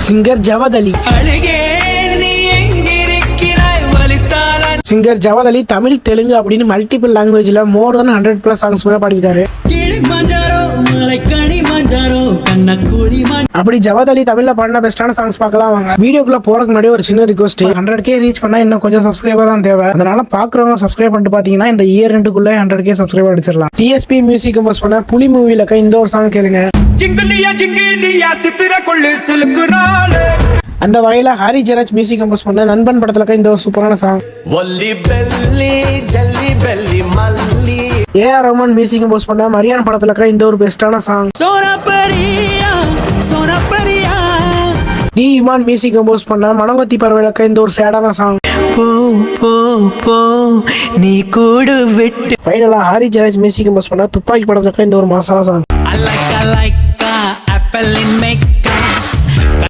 Singer Javad அலி. Singer Javad அலி தமிழ், தெலுங்கு அப்படின்னு multiple லாங்குவேஜ்ல மோர் தென் 100+ songs கூட பாடிருக்காரு. அப்படி ஜவாத் அலி தமிழ்ல பாடின பெஸ்டான சாங்ஸ் பார்க்கலாம் வாங்க. வீடியோக்குள்ள போறதுக்கு முன்னாடி ஒரு சின்ன ரிக்வெஸ்ட், 100K ரீச் பண்ணா இன்னும் கொஞ்சம் சப்ஸ்கிரைபர் தான் தேவை. அதனால பாக்குறவங்க சப்ஸ்கிரைப் பண்ணிட்டு பாத்தீங்கன்னா இந்த இயர் ரெண்டுக்குள்ள 100K சப்ஸ்கிரைபர் அடிச்சிடலாம். டிஎஸ்பி மியூசிக் கம்போஸ் பண்ண புலி மூவில இந்த ஒரு சாங் கேளுங்க. அந்த வகையில ஹாரி ஜெயராஜ் மியூசிக் கம்போஸ் பண்ண நண்பன் படத்துல இந்த ஒரு சூப்பரான song. AR Rahman music compose பண்ண மரியான் படத்துல இந்த ஒரு பெஸ்டான song. D Imman music compose பண்ண மனங்கொத்தி பறவைல இந்த ஒரு சேடான சாங். நீ கூட விட்டு ஃபைனலா ஹாரி ஜெயராஜ் மியூசிக் கம்போஸ் பண்ண துப்பாக்கி படத்துல இந்த ஒரு மாசான சாங்.